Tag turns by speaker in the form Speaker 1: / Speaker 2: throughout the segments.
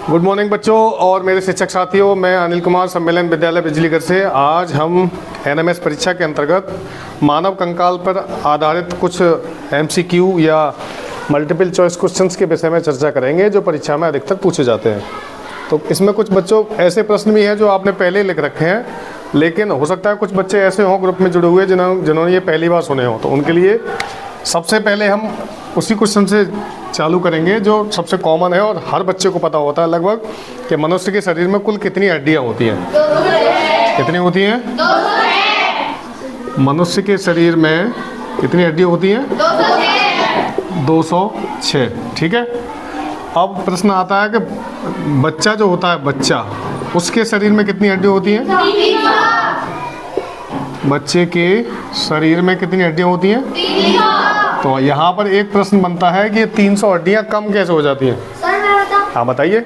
Speaker 1: Good morning बच्चों और मेरे शिक्षक साथियों, मैं अनिल कुमार सम्मेलन विद्यालय बिजलीगढ़ से। आज हम एनएमएस परीक्षा के अंतर्गत मानव कंकाल पर आधारित कुछ एमसीक्यू या मल्टीपल चॉइस क्वेश्चंस के विषय में चर्चा करेंगे जो परीक्षा में अधिकतर पूछे जाते हैं। तो इसमें कुछ बच्चों ऐसे प्रश्न भी हैं जो आपने पहले लिख रखे हैं, लेकिन हो सकता है कुछ बच्चे ऐसे हों ग्रुप में जुड़े हुए जिन्होंने ये पहली बार सुने हों। तो उनके लिए सबसे पहले हम उसी क्वेश्चन से चालू करेंगे जो सबसे कॉमन है और हर बच्चे को पता होता है लगभग, कि मनुष्य के शरीर में कुल कितनी हड्डियां होती हैं। कितनी होती हैं? मनुष्य के शरीर में कितनी हड्डियां होती हैं? 206। ठीक है। अब प्रश्न आता है कि बच्चा जो होता है, बच्चा, उसके शरीर में कितनी हड्डियां होती हैं? बच्चे के शरीर में कितनी हड्डियां होती हैं? तो यहाँ पर एक प्रश्न बनता है कि ये 300 हड्डियां कम कैसे हो जाती हैं? हाँ बताइए।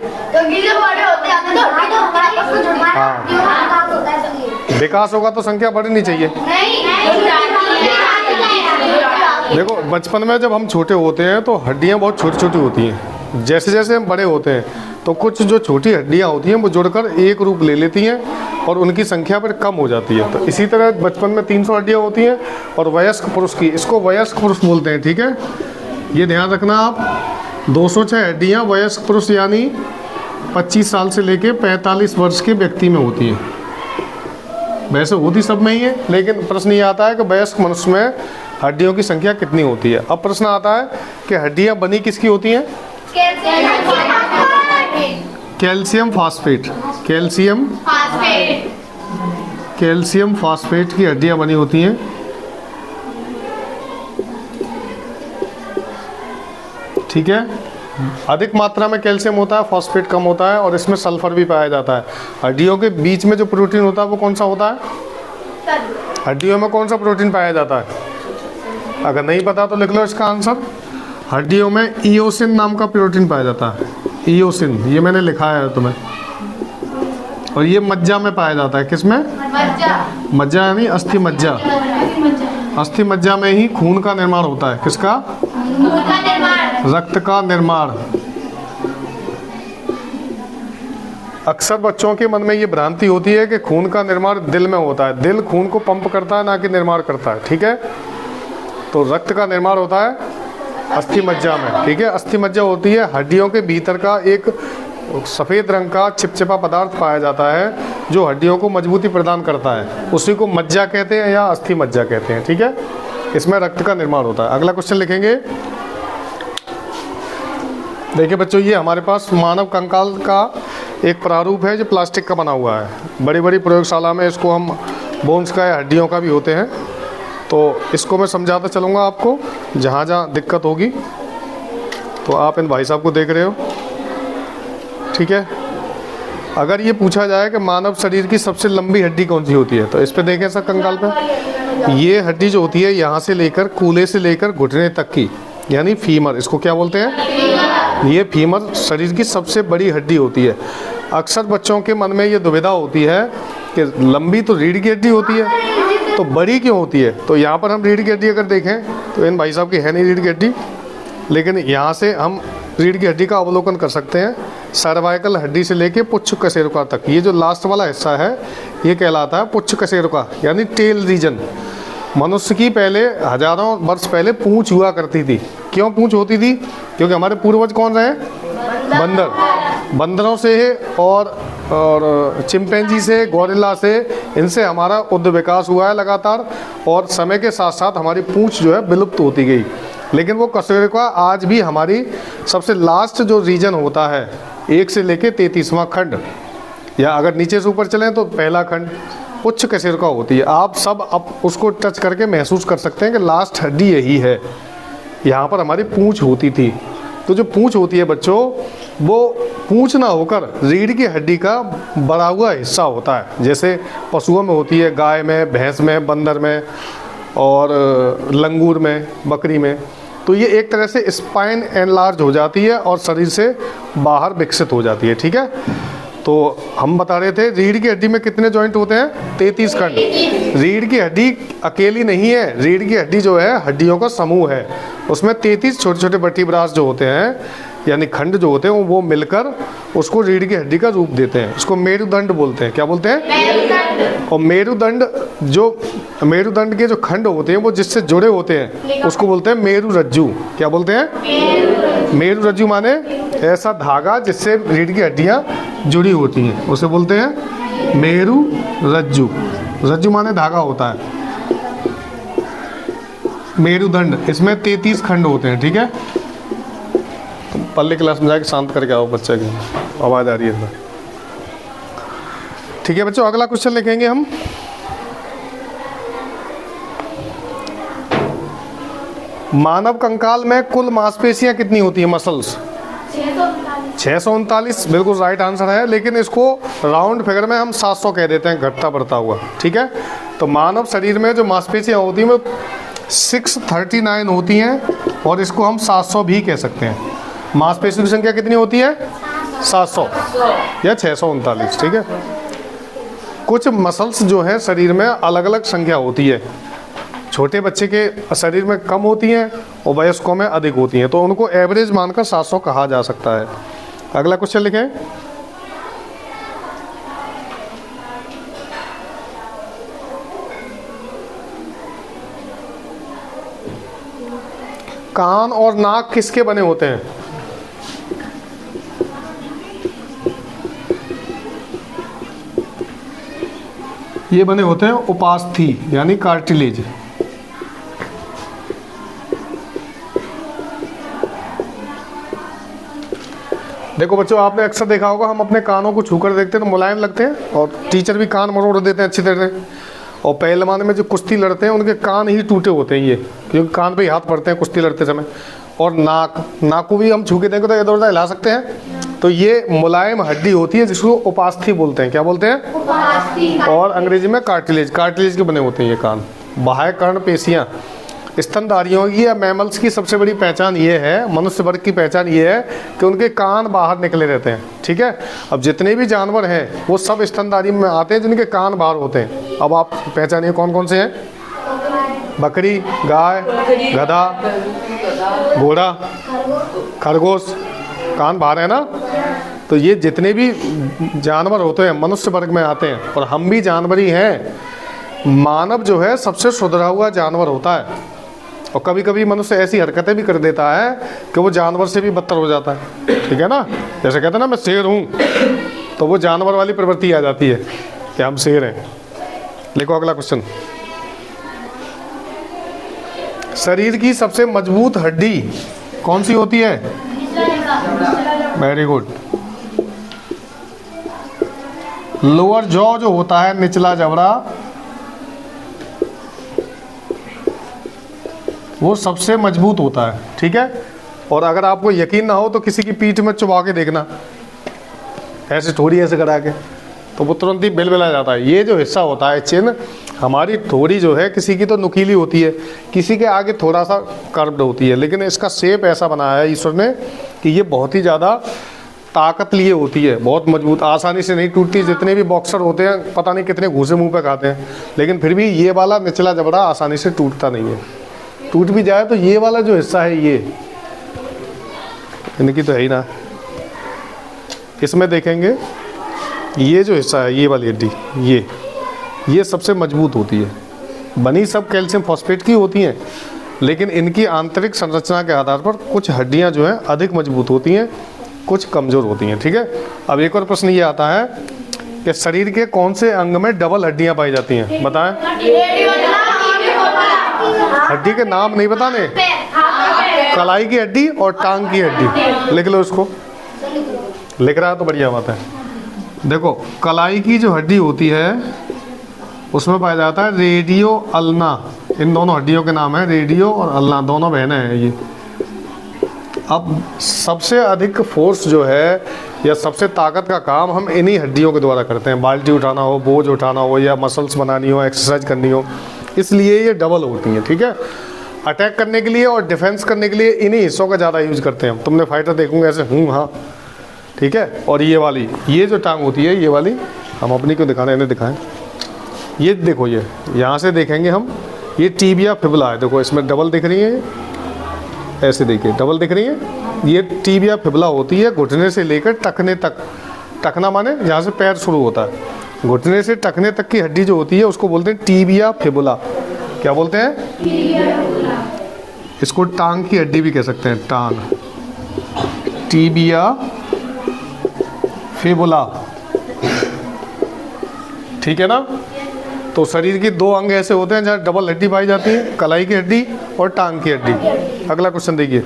Speaker 1: हाँ, विकास होगा तो संख्या बढ़नी चाहिए। देखो, बचपन में जब हम छोटे होते हैं तो हड्डियां बहुत छोटी छोटी होती हैं। जैसे जैसे हम बड़े होते हैं तो कुछ जो छोटी हड्डियां होती हैं वो जुड़कर एक रूप ले लेती हैं और उनकी संख्या फिर कम हो जाती है। तो इसी तरह बचपन में 300 हड्डियां होती हैं और वयस्क पुरुष की, इसको वयस्क पुरुष बोलते हैं। ठीक है, ये ध्यान रखना आप। 206 हड्डियां वयस्क पुरुष यानी 25 साल से लेके 45 वर्ष के व्यक्ति में होती है। वैसे होती सब में ही है, लेकिन प्रश्न ये आता है कि वयस्क मनुष्य में हड्डियों की संख्या कितनी होती है। अब प्रश्न आता है कि हड्डियां बनी किसकी होती हैं? Calcium phosphate. कैल्शियम फास्फेट की हड्डियां बनी होती हैं। ठीक है। अधिक मात्रा में कैल्शियम होता है, फास्फेट कम होता है और इसमें सल्फर भी पाया जाता है। हड्डियों के बीच में जो प्रोटीन होता है वो कौन सा होता है? हड्डियों में कौन सा प्रोटीन पाया जाता है? अगर नहीं पता तो लिख लो इसका आंसर। हड्डियों में इयोसिन नाम का प्रोटीन पाया जाता है। इयोसिन, ये मैंने लिखा है तुम्हें। और ये मज्जा में पाया जाता है। किसमें? मज्जा यानी अस्थि मज्जा। अस्थि मज्जा में ही खून का निर्माण होता है। किसका? रक्त का निर्माण। अक्सर बच्चों के मन में ये भ्रांति होती है कि खून का निर्माण दिल में होता है। दिल खून को पंप करता है, ना कि निर्माण करता है। ठीक है। तो रक्त का निर्माण होता है अस्थि मज्जा में। ठीक है। अस्थि मज्जा होती है हड्डियों के भीतर का एक सफ़ेद रंग का चिपचिपा पदार्थ पाया जाता है जो हड्डियों को मजबूती प्रदान करता है। उसी को मज्जा कहते हैं या अस्थि मज्जा कहते हैं। ठीक है। इसमें रक्त का निर्माण होता है। अगला क्वेश्चन लिखेंगे। देखिए बच्चों, ये हमारे पास मानव कंकाल का एक प्रारूप है जो प्लास्टिक का बना हुआ है। बड़ी बड़ी प्रयोगशाला में इसको हम बोन्स का या हड्डियों का भी होते हैं। तो इसको मैं समझाता चलूँगा आपको, जहाँ जहाँ दिक्कत होगी। तो आप इन भाई साहब को देख रहे हो। ठीक है। अगर ये पूछा जाए कि मानव शरीर की सबसे लंबी हड्डी कौन सी होती है, तो इस पे देखें सर, कंकाल पे ये हड्डी जो होती है यहाँ से लेकर कूल्हे से लेकर घुटने तक की, यानी फीमर, इसको क्या बोलते हैं? ये फीमर शरीर की सबसे बड़ी हड्डी होती है। अक्सर बच्चों के मन में ये दुविधा होती है कि लंबी तो रीढ़ की हड्डी होती है, तो बड़ी क्यों होती है? तो यहाँ पर हम रीढ़ की हड्डी अगर देखें तो इन भाई साहब की है नहीं रीढ़ की हड्डी, लेकिन यहाँ से हम रीढ़ की हड्डी का अवलोकन कर सकते हैं। सर्वाइकल हड्डी से लेके पुच्छ कशेरुका तक, ये जो लास्ट वाला हिस्सा है ये कहलाता है पुच्छ कशेरुका यानी टेल रीजन। मनुष्य की पहले हजारों वर्ष पहले पूंछ हुआ करती थी। क्यों पूंछ होती थी? क्योंकि हमारे पूर्वज कौन रहे? बंदर। बंदरों से और चिंपैंजी से, गोरिल्ला से, इनसे हमारा उद्ध विकास हुआ है लगातार, और समय के साथ साथ हमारी पूंछ जो है विलुप्त होती गई। लेकिन वो कशेरुका आज भी हमारी सबसे लास्ट जो रीजन होता है, 1 से लेके 33वां खंड, या अगर नीचे से ऊपर चलें तो पहला खंड पुच्छ कशेरुका होती है। आप सब अब उसको टच करके महसूस कर सकते हैं कि लास्ट हड्डी यही है। यहाँ पर हमारी पूंछ होती थी। तो जो पूंछ होती है बच्चों, वो पूंछ ना होकर रीढ़ की हड्डी का बड़ा हुआ हिस्सा होता है। जैसे पशुओं में होती है, गाय में, भैंस में, बंदर में और लंगूर में, बकरी में। तो ये एक तरह से स्पाइन एनलार्ज हो जाती है और शरीर से बाहर विकसित हो जाती है। ठीक है। तो हम बता रहे थे रीढ़ की हड्डी में कितने जॉइंट होते हैं? 33 खंड। रीढ़ की हड्डी अकेली नहीं है, रीढ़ की हड्डी जो है हड्डियों का समूह है। उसमें 33 छोटे छोटे वर्टिब्रास जो होते हैं, यानी खंड जो होते हैं वो मिलकर उसको रीढ़ की हड्डी का रूप देते हैं। इसको मेरुदंड बोलते हैं। क्या बोलते हैं? मेरुदंड। और मेरुदंड के जो खंड होते हैं वो जिससे जुड़े होते हैं उसको बोलते हैं मेरुरज्जु। क्या बोलते हैं? मेरुरज्जु माने ऐसा धागा जिससे रीढ़ की हड्डियां जुड़ी होती हैं, उसे बोलते हैं मेरुरज्जु। रज्जु माने धागा होता है। मेरुदंड, इसमें 33 खंड होते हैं। ठीक है, तो पल्ले क्लास में जाके शांत करके आओ बच्चे की आवाज़ आ रही है। ठीक है बच्चों, अगला क्वेश्चन लिखेंगे हम। मानव कंकाल में कुल मांसपेशियां कितनी होती है? मसल्स 639, बिल्कुल राइट आंसर है। लेकिन इसको राउंड फिगर में हम 700 कह देते हैं, घटता बढ़ता हुआ। ठीक है, तो मानव शरीर में जो मांसपेशियां होती हैं वो 639 होती हैं और इसको हम 700 भी कह सकते हैं। मांसपेशियों की संख्या कितनी होती है? 700 या 639। ठीक है, कुछ मसल्स जो है शरीर में अलग अलग संख्या होती है। छोटे बच्चे के शरीर में कम होती हैं और वयस्कों में अधिक होती हैं, तो उनको एवरेज मानकर 700 कहा जा सकता है। अगला क्वेश्चन लिखें। कान और नाक किसके बने होते हैं? ये बने होते हैं उपास्थि यानी कार्टिलेज। देखो बच्चों, आपने अक्सर देखा होगा हम अपने कानों को छूकर देखते हैं तो मुलायम लगते हैं, और टीचर भी कान मरोड़ देते हैं अच्छी तरह से। और पहलवान में जो कुश्ती लड़ते हैं उनके कान ही टूटे होते हैं ये, क्योंकि कान पे ही हाथ पड़ते हैं कुश्ती लड़ते समय। और नाक को भी हम छू के देखो तो इधर उधर हिला सकते हैं। तो ये मुलायम हड्डी होती है जिसको उपास्थि बोलते हैं। क्या बोलते हैं? उपास्थि। और अंग्रेजी में कार्टिलेज के बने होते हैं ये कान। बाह्य कर्ण पेशियाँ स्तनधारियों की या मैमल्स की सबसे बड़ी पहचान ये है, मनुष्य वर्ग की पहचान ये है कि उनके कान बाहर निकले रहते हैं। ठीक है, अब जितने भी जानवर हैं वो सब स्तनधारी में आते हैं जिनके कान बाहर होते हैं। अब आप पहचानिए कौन कौन से हैं? बकरी, गाय, गधा, घोड़ा, खरगोश, कान बाहर है ना। तो ये जितने भी जानवर होते हैं मनुष्य वर्ग में आते हैं, और हम भी जानवर ही हैं। मानव जो है सबसे सुधरा हुआ जानवर होता है, और कभी कभी मनुष्य ऐसी हरकतें भी कर देता है कि वो जानवर से भी बदतर हो जाता है। ठीक है ना, जैसे कहते हैं ना मैं शेर हूँ, तो वो जानवर वाली प्रवृत्ति आ जाती है कि हम शेर हैं। लिखो अगला क्वेश्चन। शरीर की सबसे मजबूत हड्डी कौन सी होती है? Very good. लोअर जॉ जो होता है, निचला जबड़ा, वो सबसे मजबूत होता है। ठीक है, और अगर आपको यकीन ना हो तो किसी की पीठ में चुबा के देखना, ऐसे थोड़ी ऐसे करा के, तो वो तुरंत ही बिलबिला जाता है। ये जो हिस्सा होता है चिन्ह, हमारी थोड़ी जो है किसी की तो नुकीली होती है, किसी के आगे थोड़ा सा कर्व्ड होती है, लेकिन इसका शेप ऐसा बनाया है ईश्वर ने कि ये बहुत ही ज़्यादा ताकत लिए होती है, बहुत मजबूत, आसानी से नहीं टूटती। जितने भी बॉक्सर होते हैं पता नहीं कितने घूसे मुँह पे खाते हैं, लेकिन फिर भी ये वाला निचला जबड़ा आसानी से टूटता नहीं है। टूट भी जाए तो ये वाला जो हिस्सा है ये इनकी तो है ही ना। इसमें देखेंगे ये जो हिस्सा है, ये वाली हड्डी, ये सबसे मजबूत होती है। बनी सब कैल्शियम फॉस्फेट की होती हैं, लेकिन इनकी आंतरिक संरचना के आधार पर कुछ हड्डियां जो हैं अधिक मजबूत होती हैं, कुछ कमज़ोर होती हैं। ठीक है, अब एक और प्रश्न ये आता है कि शरीर के कौन से अंग में डबल हड्डियां पाई जाती हैं? बताएं। हड्डी के नाम नहीं बताने, कलाई की हड्डी और टांग की हड्डी लिख लो इसको। लिख रहा है तो बढ़िया बात है। देखो, कलाई की जो हड्डी होती है उसमें पाया जाता है रेडियो अल्ना। इन दोनों हड्डियों के नाम है रेडियो और अल्ना, दोनों बहनें हैं ये। अब सबसे अधिक फोर्स जो है या सबसे ताकत का काम हम इन्हीं हड्डियों के द्वारा करते हैं। बाल्टी उठाना हो, बोझ उठाना हो, या मसल्स बनानी हो, एक्सरसाइज करनी हो, इसलिए ये डबल होती हैं। ठीक है, अटैक करने के लिए और डिफेंस करने के लिए इन्हीं हिस्सों का ज़्यादा यूज करते हैं। तुमने फाइटर देखूंगा ऐसे हाँ, ठीक है। और ये वाली, ये जो टांग होती है, ये वाली हम अपनी को दिखाना, इन्हें दिखाएं। ये देखो, ये यहाँ से देखेंगे हम, ये टीबिया फिबुला है। देखो इसमें डबल दिख रही है, ऐसे देखिए डबल दिख रही है, ये टीबिया फिबुला होती है घुटने से लेकर टखने तक। टखना माने जहाँ से पैर शुरू होता है, घुटने से टखने तक की हड्डी जो होती है उसको बोलते हैं टीबिया फिबुला। क्या बोलते हैं? इसको टांग की हड्डी भी कह सकते हैं, टांग, टीबिया फिबुला। ठीक है ना। तो शरीर की दो अंग ऐसे होते हैं जहाँ डबल हड्डी पाई जाती है, कलाई की हड्डी और टांग की हड्डी। अगला क्वेश्चन देखिए,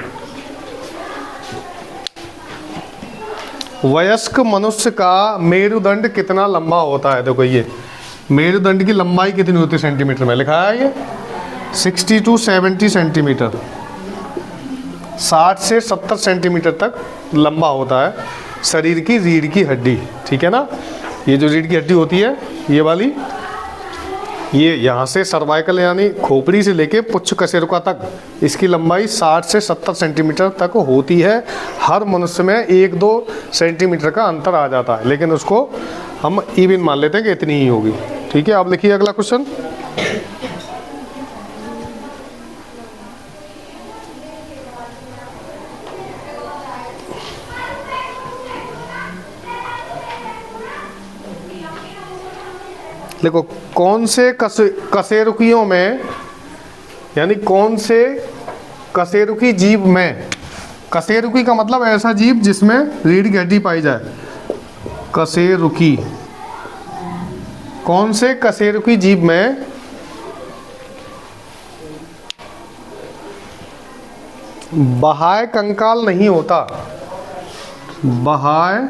Speaker 1: वयस्क मनुष्य का मेरुदंड कितना लंबा होता है? देखो ये मेरुदंड की लंबाई कितनी होती है सेंटीमीटर में, लिखा है ये 60 to 70 सेंटीमीटर, 60 से 70 सेंटीमीटर तक लंबा होता है शरीर की रीढ़ की हड्डी। ठीक है ना। ये जो रीढ़ की हड्डी होती है ये वाली, ये यहाँ से सर्वाइकल यानी खोपड़ी से लेके पुच्छ कशेरुका तक इसकी लंबाई 60 से 70 सेंटीमीटर तक होती है। हर मनुष्य में 1-2 सेंटीमीटर का अंतर आ जाता है, लेकिन उसको हम इवन मान लेते हैं कि इतनी ही होगी। ठीक है। अब लिखिए अगला क्वेश्चन, देखो कौन से कशेरुकियों में, यानी कौन से कशेरुकी जीव में, कशेरुकी का मतलब ऐसा जीव जिसमें रीढ़ की हड्डी पाई जाए, कशेरुकी, कौन से कशेरुकी जीव में बाह्य कंकाल नहीं होता? बाह्य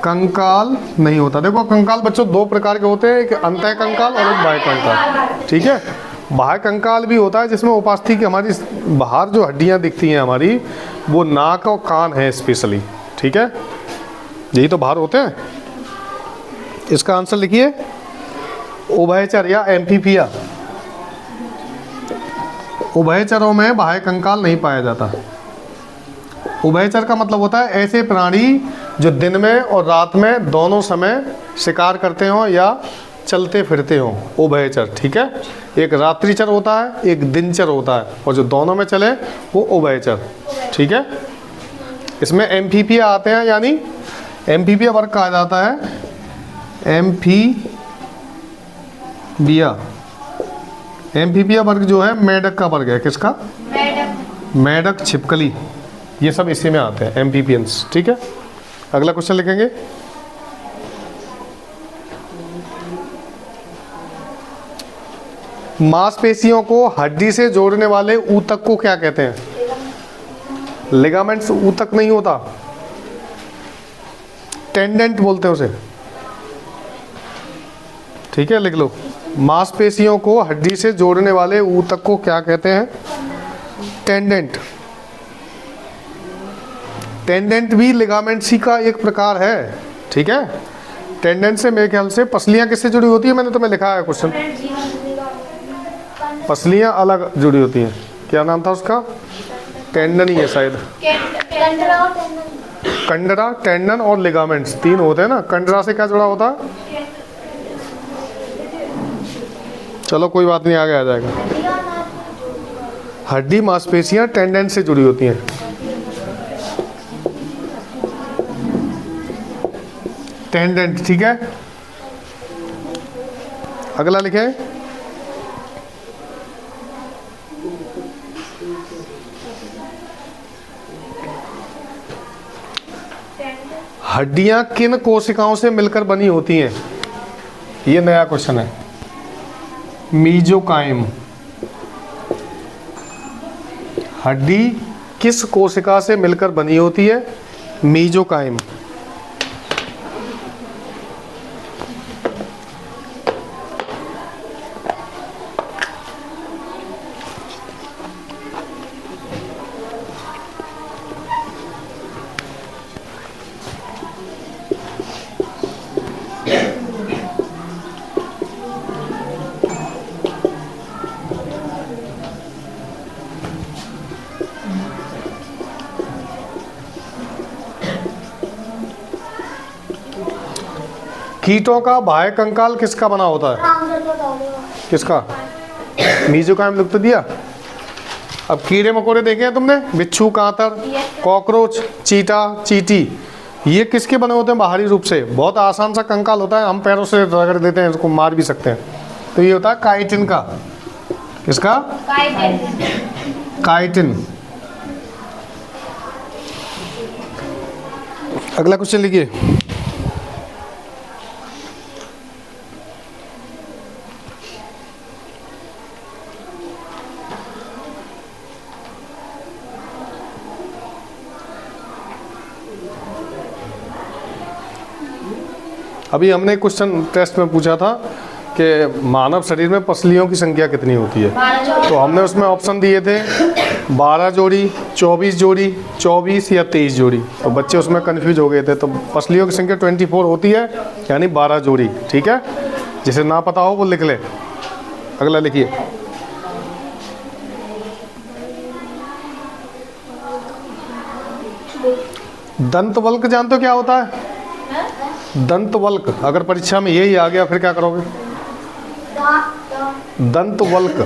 Speaker 1: कंकाल नहीं होता। देखो कंकाल बच्चों दो प्रकार के होते हैं, एक अंतः कंकाल और एक बाह्य कंकाल। ठीक है। बाह्य कंकाल भी होता है जिसमें उपास्थि की हमारी बाहर जो हड्डियां दिखती हैं हमारी, वो नाक और कान है स्पेशली। ठीक है, यही तो बाहर होते हैं। इसका आंसर लिखिए उभयचर या एम्फीबिया। उभयचरों में बाह्य कंकाल नहीं पाया जाता। उभयचर का मतलब होता है ऐसे प्राणी जो दिन में और रात में दोनों समय शिकार करते हो या चलते फिरते हो, उभयचर। ठीक है। एक रात्रिचर होता है, एक दिनचर होता है, और जो दोनों में चले वो उभयचर। ठीक है। इसमें एम्फीबिया आते हैं, यानी एम्फीबिया वर्ग कहा जाता है। एम्फीबिया, एम्फीबिया वर्ग जो है मेढक का वर्ग है। किसका? मेढक, छिपकली, ये सब इसी में आते हैं, एम्फीबियंस। ठीक है। अगला क्वेश्चन लिखेंगे, मांसपेशियों को हड्डी से जोड़ने वाले ऊतक को क्या कहते हैं? लिगामेंट्स ऊतक नहीं होता, टेंडेंट बोलते हैं उसे। ठीक है, लिख लो, मांसपेशियों को हड्डी से जोड़ने वाले ऊतक को क्या कहते हैं? टेंडेंट। टेंडेंट भी लिगामेंट्स ही का एक प्रकार है। ठीक है। टेंडेंट से मेरे ख्याल से पसलियां किससे जुड़ी होती है? मैंने तुम्हें लिखा है क्वेश्चन, पसलियां अलग जुड़ी होती हैं। क्या नाम था उसका? टेंडन ही है शायद। कंडरा, टेंडन और लिगामेंट्स तीन होते हैं ना। कंडरा से क्या जुड़ा होता है? चलो कोई बात नहीं, आगे आ जाएगा। हड्डी मांसपेशियां टेंडेंट से जुड़ी होती हैं। टेंडेंट। ठीक है। अगला लिखे, हड्डियां किन कोशिकाओं से मिलकर बनी होती हैं? ये नया क्वेश्चन है। मीजोकाइम। हड्डी किस कोशिका से मिलकर बनी होती है? मीजोकाइम। कीटों का बाह्य कंकाल किसका बना होता है? किसका? मीजोकाइम लिख तो दिया। अब कीड़े मकोड़े देखे हैं तुमने, बिच्छू, कांतर, कॉकरोच, चीटा, चींटी, ये किसके बने होते हैं बाहरी रूप से? बहुत आसान सा कंकाल होता है, हम पैरों से रगड़ देते हैं, इसको मार भी सकते हैं। तो ये होता है काइटिन का। किसका? काइटिन। अगला क्वेश्चन लिखिए। अभी हमने क्वेश्चन टेस्ट में पूछा था कि मानव शरीर में पसलियों की संख्या कितनी होती है, तो हमने उसमें ऑप्शन दिए थे 12 जोड़ी, 24 जोड़ी, 24 या 23 जोड़ी। तो बच्चे उसमें कंफ्यूज हो गए थे। तो पसलियों की संख्या 24 होती है, यानी 12 जोड़ी। ठीक है, जिसे ना पता हो वो लिख ले। अगला लिखिए। दंतवल्क जानते हो क्या होता है? दंतवल्क, अगर परीक्षा में यही आ गया फिर क्या करोगे? दंतवल्क,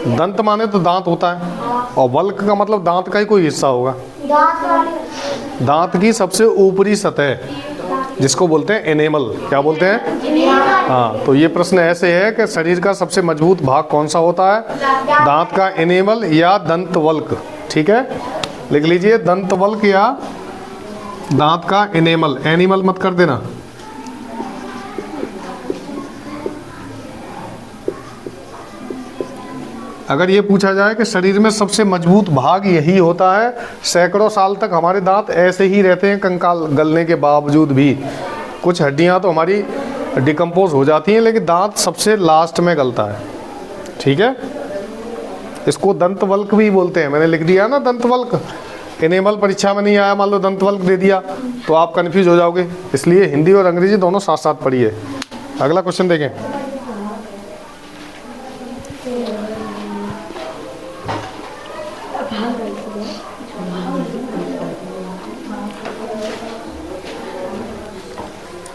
Speaker 1: दंत माने तो दांत होता है, और वल्क का मतलब दांत का ही कोई हिस्सा होगा। दांत की सबसे ऊपरी सतह, जिसको बोलते हैं एनेमल। क्या बोलते हैं? हाँ, तो ये प्रश्न ऐसे है कि शरीर का सबसे मजबूत भाग कौन सा होता है? दांत का एनेमल या दंतवल्क। ठीक है, लिख लीजिए दंतवल्क या दांत का एनेमल। एनिमल मत कर देना। अगर ये पूछा जाए कि शरीर में सबसे मजबूत भाग यही होता है, सैकड़ों साल तक हमारे दांत ऐसे ही रहते हैं कंकाल गलने के बावजूद भी। कुछ हड्डियां तो हमारी डिकम्पोज हो जाती हैं, लेकिन दांत सबसे लास्ट में गलता है। ठीक है, इसको दंतवल्क भी बोलते हैं। मैंने लिख दिया ना दंतवल्क। एनिमल परीक्षा में नहीं आया, मान लो दंतवल्क दे दिया तो आप कंफ्यूज हो जाओगे, इसलिए हिंदी और अंग्रेजी दोनों साथ साथ पढ़िए। अगला क्वेश्चन देखें।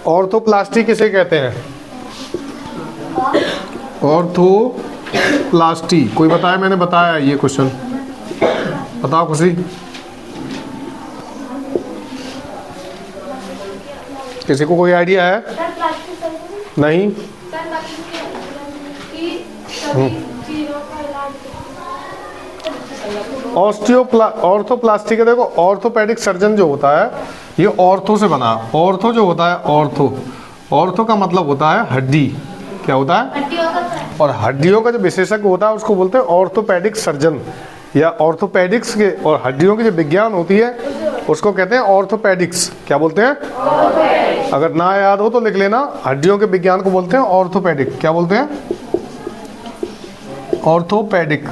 Speaker 1: ऑर्थोप्लास्टी किसे कहते हैं? ऑर्थोप्लास्टी कोई बताया? मैंने बताया ये क्वेश्चन, बताओ खुशी। किसी को कोई आइडिया है? नहीं। ऑर्थोप्लास्टी का देखो, ऑर्थोपेडिक सर्जन जो होता है ये ऑर्थो से बना। ऑर्थो जो होता है, ऑर्थो का मतलब होता है हड्डी। क्या होता है? और हड्डियों का जो विशेषज्ञ होता है उसको बोलते हैं ऑर्थोपेडिक सर्जन, या ऑर्थोपेडिक्स के, और हड्डियों की जो विज्ञान होती है उसको कहते हैं ऑर्थोपेडिक्स। क्या बोलते हैं? अगर ना याद हो तो लिख लेना, हड्डियों के विज्ञान को बोलते हैं ऑर्थोपेडिक। क्या बोलते हैं? ऑर्थोपेडिक।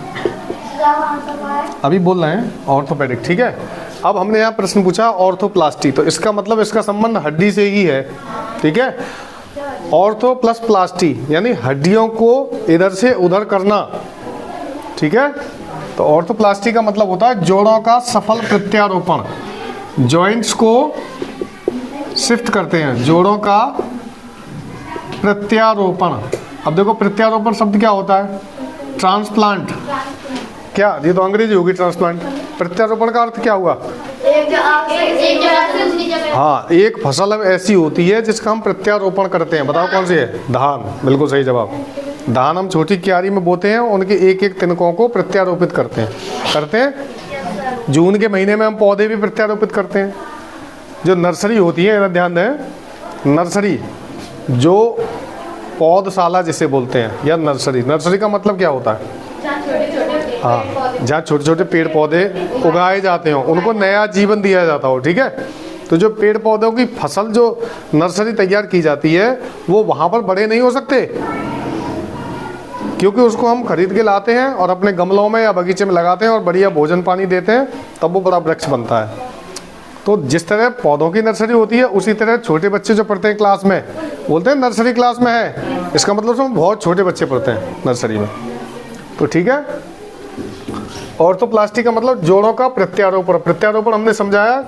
Speaker 1: अभी बोल रहे हैं ऑर्थोपेडिक। ठीक है, अब हमने यहाँ प्रश्न पूछा ऑर्थोप्लास्टी, तो इसका मतलब इसका संबंध हड्डी से ही है। ठीक है, ऑर्थो प्लस प्लास्टी यानी हड्डियों को इधर से उधर करना। ठीक है, तो ऑर्थोप्लास्टी का मतलब होता है जोड़ों का सफल प्रत्यारोपण। जॉइंट्स को शिफ्ट करते हैं, जोड़ों का प्रत्यारोपण। अब देखो प्रत्यारोपण शब्द क्या होता है? ट्रांसप्लांट। क्या? ये तो अंग्रेजी होगी ट्रांसप्लांट। प्रत्यारोपण का अर्थ क्या हुआ? हाँ, एक फसल अब ऐसी होती है जिसका हम प्रत्यारोपण करते हैं। बताओ कौन सी है? धान। बिल्कुल सही जवाब। धान हम छोटी क्यारी में बोते हैं, उनके एक एक तिनकों को प्रत्यारोपित करते हैं। जून के महीने में हम पौधे भी प्रत्यारोपित करते हैं। जो नर्सरी होती है, ध्यान दें, नर्सरी जो पौधशाला जिसे बोलते हैं, या नर्सरी का मतलब क्या होता है? हाँ, जहाँ छोटे छोटे पेड़ पौधे उगाए जाते हो, उनको नया जीवन दिया जाता हो। ठीक है, तो जो पेड़ पौधों की फसल जो नर्सरी तैयार की जाती है वो वहाँ पर बड़े नहीं हो सकते, क्योंकि उसको हम खरीद के लाते हैं और अपने गमलों में या बगीचे में लगाते हैं और बढ़िया भोजन पानी देते हैं, तब वो बड़ा वृक्ष बनता है। तो जिस तरह पौधों की नर्सरी होती है, उसी तरह छोटे बच्चे जो पढ़ते हैं क्लास में, बोलते हैं नर्सरी क्लास में है। इसका मतलब उसमें बहुत छोटे बच्चे पढ़ते हैं नर्सरी में। तो ठीक है, ऑर्थोप्लास्टी का मतलब जोड़ों का प्रत्यारोपण। प्रत्यारोपण हमने समझाया,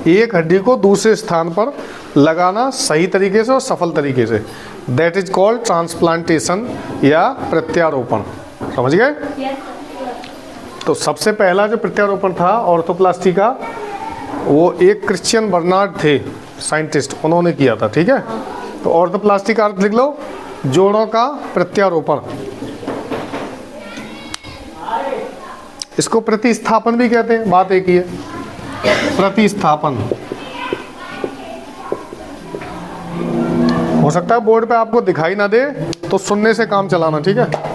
Speaker 1: एक हड्डी को दूसरे स्थान पर लगाना सही तरीके से और सफल तरीके से, दैट इज कॉल्ड ट्रांसप्लांटेशन या प्रत्यारोपण। समझ गए? तो सबसे पहला जो प्रत्यारोपण था ऑर्थोप्लास्टी का, वो एक क्रिश्चियन बर्नार्ड थे साइंटिस्ट, उन्होंने किया था। ठीक है, तो ऑर्थोप्लास्टी का अर्थ लिख लो, जोड़ों का प्रत्यारोपण। इसको प्रतिस्थापन भी कहते हैं, बात एक ही है, प्रतिस्थापन। हो सकता है बोर्ड पे आपको दिखाई ना दे तो सुनने से काम चलाना, ठीक है।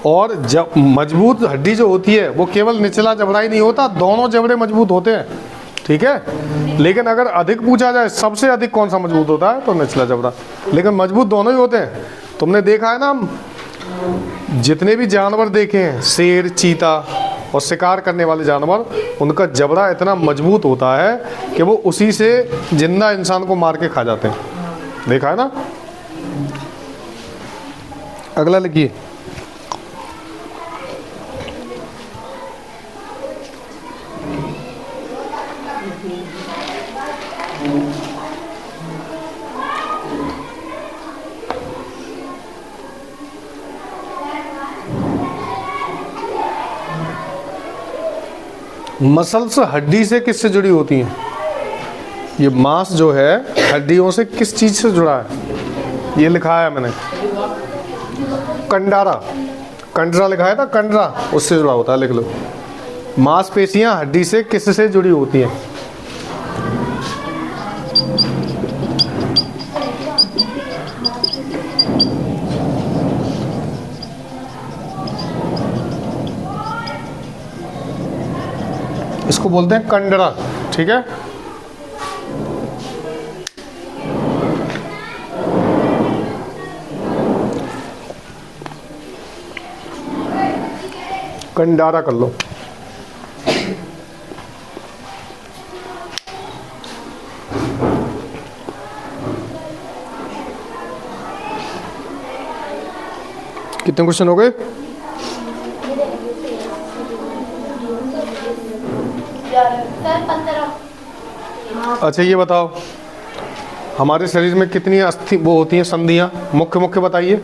Speaker 1: और जब मजबूत हड्डी जो होती है वो केवल निचला जबड़ा ही नहीं होता, दोनों जबड़े मजबूत होते हैं, ठीक है। लेकिन अगर अधिक पूछा जाए सबसे अधिक कौन सा मजबूत होता है, तो निचला जबड़ा, लेकिन मजबूत दोनों ही होते हैं। तुमने देखा है ना, जितने भी जानवर देखे हैं, शेर, चीता और शिकार करने वाले जानवर, उनका जबड़ा इतना मजबूत होता है कि वो उसी से जिंदा इंसान को मार के खा जाते हैं, देखा है ना। अगला लिखिए, मसल्स हड्डी से किससे जुड़ी होती हैं? ये मांस जो है हड्डियों से किस चीज से जुड़ा है? ये लिखा है मैंने, कंडारा, कंडरा लिखा था, कंडरा उससे जुड़ा होता है, लिख लो। मांसपेशियां हड्डी से किससे जुड़ी होती हैं? इसको बोलते हैं कंडरा, ठीक है। कंडारा कर लो। कितने क्वेश्चन हो गए? अच्छा ये बताओ, हमारे शरीर में कितनी अस्थि वो होती हैं, संधियां? मुख्य मुख्य बताइए।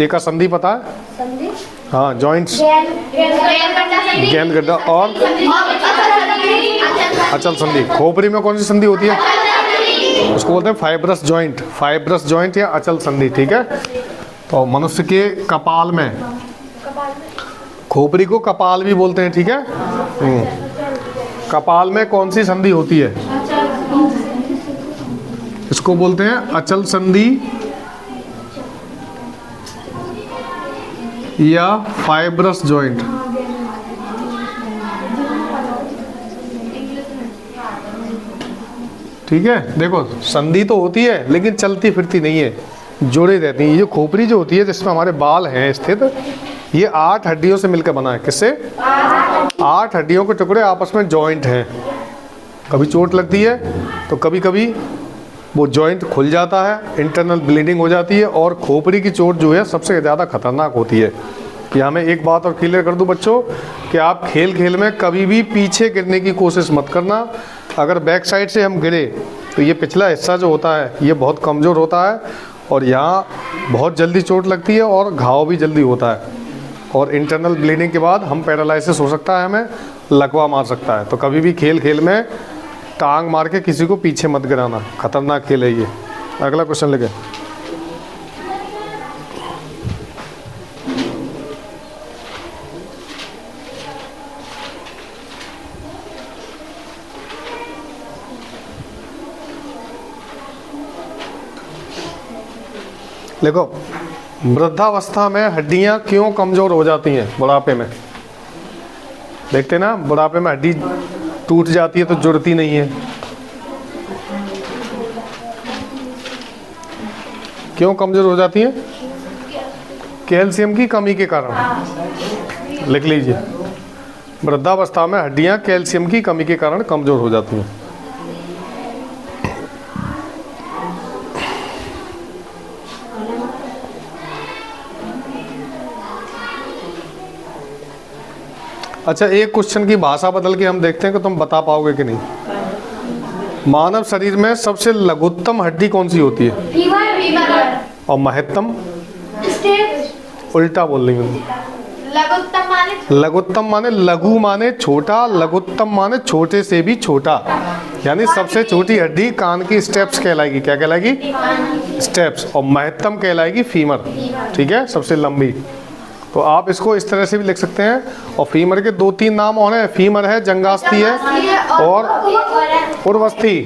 Speaker 1: एक संधि पता है? संधि? हाँ, जॉइंट्स, गेंद गड्ढा और अचल संधि। खोपड़ी में कौन सी संधि होती है? उसको बोलते हैं फाइब्रस जॉइंट, फाइब्रस जॉइंट या अचल संधि, ठीक है। तो मनुष्य के कपाल में, खोपड़ी को कपाल भी बोलते हैं, ठीक है। कपाल में कौन सी संधि होती है? इसको बोलते हैं अचल संधि या फाइब्रस जॉइंट। ठीक है, देखो संधि तो होती है लेकिन चलती फिरती नहीं है, जोड़े रहती हैं। ये जो खोपड़ी जो होती है जिसमें हमारे बाल हैं स्थित, ये 8 हड्डियों से मिलकर बना है। किससे? 8 हड्डियों के टुकड़े आपस में जॉइंट हैं। कभी चोट लगती है तो कभी कभी वो जॉइंट खुल जाता है, इंटरनल ब्लीडिंग हो जाती है, और खोपड़ी की चोट जो है सबसे ज़्यादा खतरनाक होती है। यहाँ मैं एक बात और क्लियर कर दूं बच्चों, कि आप खेल खेल में कभी भी पीछे गिरने की कोशिश मत करना। अगर बैक साइड से हम गिरे तो ये पिछला हिस्सा जो होता है ये बहुत कमज़ोर होता है, और यहाँ बहुत जल्दी चोट लगती है और घाव भी जल्दी होता है, और इंटरनल ब्लीडिंग के बाद हम पैरालिसिस हो सकता है, हमें लकवा मार सकता है। तो कभी भी खेल खेल में टांग मार के किसी को पीछे मत गिराना, खतरनाक खेल है ये। अगला क्वेश्चन लेके, देखो वृद्धावस्था में हड्डियां क्यों कमजोर हो जाती हैं? बुढ़ापे में देखते ना, बुढ़ापे में हड्डी टूट जाती है तो जुड़ती नहीं है। क्यों कमजोर हो जाती है? कैल्शियम की कमी के कारण। लिख लीजिए, वृद्धावस्था में हड्डियां कैल्शियम की कमी के कारण कमजोर हो जाती हैं। अच्छा, एक क्वेश्चन की भाषा बदल के हम देखते हैं कि तुम बता पाओगे कि नहीं। मानव शरीर में सबसे लघुत्तम हड्डी कौन सी होती है?
Speaker 2: फीमर।
Speaker 1: और महत्तम? उल्टा बोल रही हूँ। लघुत्तम माने लघु माने छोटा, लघुत्तम माने छोटे से भी छोटा, यानी सबसे छोटी हड्डी कान की स्टेप्स कहलाएगी। क्या कहलाएगी? स्टेप्स। और महत्तम कहलाएगी फीमर। ठीक है, सबसे लंबी। तो आप इसको इस तरह से भी लिख सकते हैं। और फीमर के 2-3 नाम और हैं। फीमर है, जंगास्थी है और उर्वस्थी।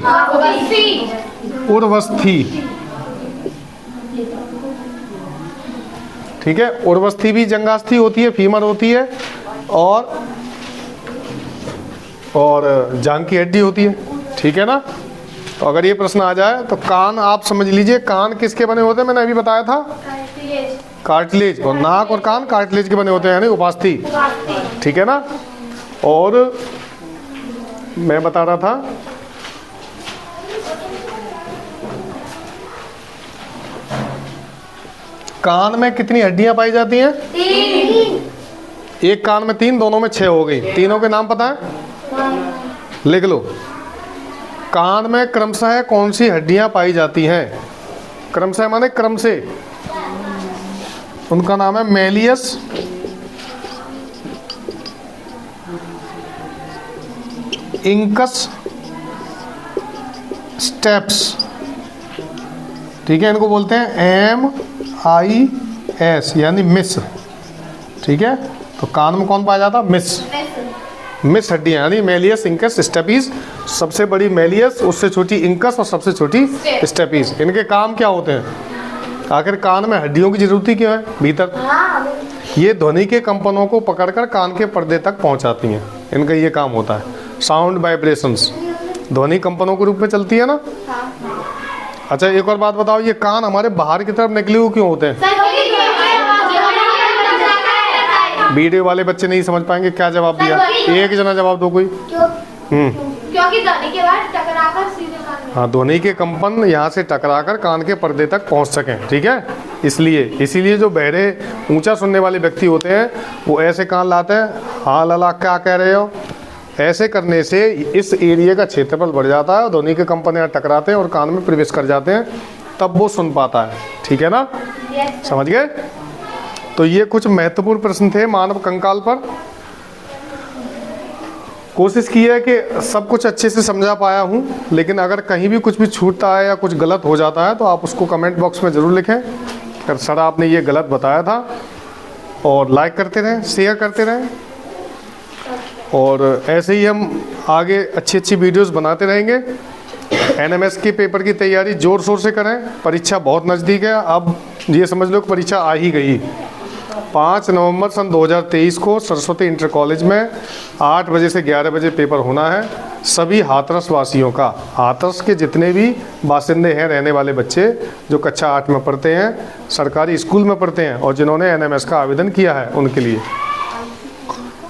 Speaker 1: उर्वस्थी, ठीक है। उर्वस्थी भी जंगास्थी होती है, फीमर होती है और जांघ की हड्डी होती है। ठीक है ना। तो अगर ये प्रश्न आ जाए तो कान आप समझ लीजिए, कान किसके बने होते हैं? मैंने अभी बताया था, कार्टिलेज। और नाक और कान कार्टिलेज के बने होते हैं, यानी उपास्थि। ठीक है ना। और मैं बता रहा था कान में कितनी हड्डियां पाई जाती हैं? 3। एक कान में 3, दोनों में 6 हो गई। तीनों के नाम पता है? लिख लो। कान में क्रमशः कौन सी हड्डियां पाई जाती हैं? क्रमशः माने क्रम से। उनका नाम है मेलियस, इंकस, स्टेप्स। ठीक है, इनको बोलते हैं MIS यानी मिस। ठीक है, तो कान में कौन पाया जाता? मिस। मिस हड्डियां यानी मेलियस, इंकस, स्टेपीज। सबसे बड़ी मेलियस, उससे छोटी इंकस और सबसे छोटी स्टेपीज। इनके काम क्या होते हैं? आखिर कान में हड्डियों की जरूरत ही क्यों है भीतर? ये ध्वनि के कंपनों को पकड़कर कान के पर्दे तक पहुंचाती हैं। इनका ये काम होता है। साउंड वाइब्रेशंस ध्वनि कंपनों के रूप में चलती है ना। अच्छा, एक और बात बताओ, ये कान हमारे बाहर की तरफ निकले हुए क्यों होते हैं? वीडियो वाले बच्चे नहीं समझ पाएंगे। क्या जवाब दिया? एक जना जवाब दो कोई।
Speaker 2: क्योंकि ध्वनि के बाद टकराकर सीधे कान।
Speaker 1: हाँ, ध्वनि के कंपन यहाँ से टकराकर कान के पर्दे तक पहुँच सकें। ठीक है, इसीलिए जो बहरे ऊंचा सुनने वाले व्यक्ति होते हैं वो ऐसे कान लाते हैं। हाँ लाला, क्या कह रहे हो? ऐसे करने से इस एरिया का क्षेत्रफल बढ़ जाता है, ध्वनि के कंपन यहाँ टकराते हैं और कान में प्रवेश कर जाते हैं, तब वो सुन पाता है। ठीक है ना। समझ गए? तो ये कुछ महत्वपूर्ण प्रश्न थे मानव कंकाल पर। कोशिश की है कि सब कुछ अच्छे से समझा पाया हूँ, लेकिन अगर कहीं भी कुछ भी छूटता है या कुछ गलत हो जाता है तो आप उसको कमेंट बॉक्स में ज़रूर लिखें। अगर सर आपने ये गलत बताया था, और लाइक करते रहें, शेयर करते रहें, और ऐसे ही हम आगे अच्छी वीडियोस बनाते रहेंगे। NMS के पेपर की तैयारी ज़ोर शोर से करें। परीक्षा बहुत नज़दीक है। अब ये समझ लो कि परीक्षा आ ही गई। 5 नवंबर सन 2023 को सरस्वती इंटर कॉलेज में 8 बजे से 11 बजे पेपर होना है। सभी हाथरस वासियों का, हाथरस के जितने भी बासिंदे हैं, रहने वाले बच्चे जो कक्षा 8 में पढ़ते हैं, सरकारी स्कूल में पढ़ते हैं और जिन्होंने NMS का आवेदन किया है, उनके लिए।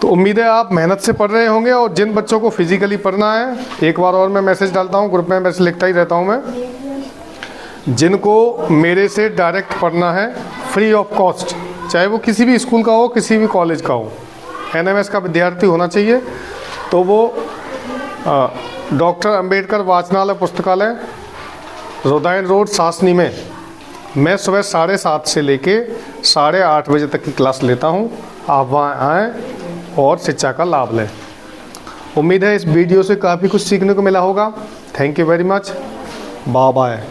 Speaker 1: तो उम्मीद है आप मेहनत से पढ़ रहे होंगे। और जिन बच्चों को फिजिकली पढ़ना है, एक बार और मैं मैसेज डालता हूँ, ग्रुप में मैसेज लिखता ही रहता हूँ मैं। जिनको मेरे से डायरेक्ट पढ़ना है फ्री ऑफ कॉस्ट, चाहे वो किसी भी स्कूल का हो, किसी भी कॉलेज का हो, NMS का विद्यार्थी होना चाहिए, तो वो डॉक्टर अंबेडकर वाचनालय पुस्तकालय, रोदायन रोड, सासनी में मैं सुबह 7:30 से लेके 8:30 बजे तक की क्लास लेता हूँ। आप वहाँ आएँ और शिक्षा का लाभ लें। उम्मीद है इस वीडियो से काफ़ी कुछ सीखने को मिला होगा। Thank you very much. Bye bye.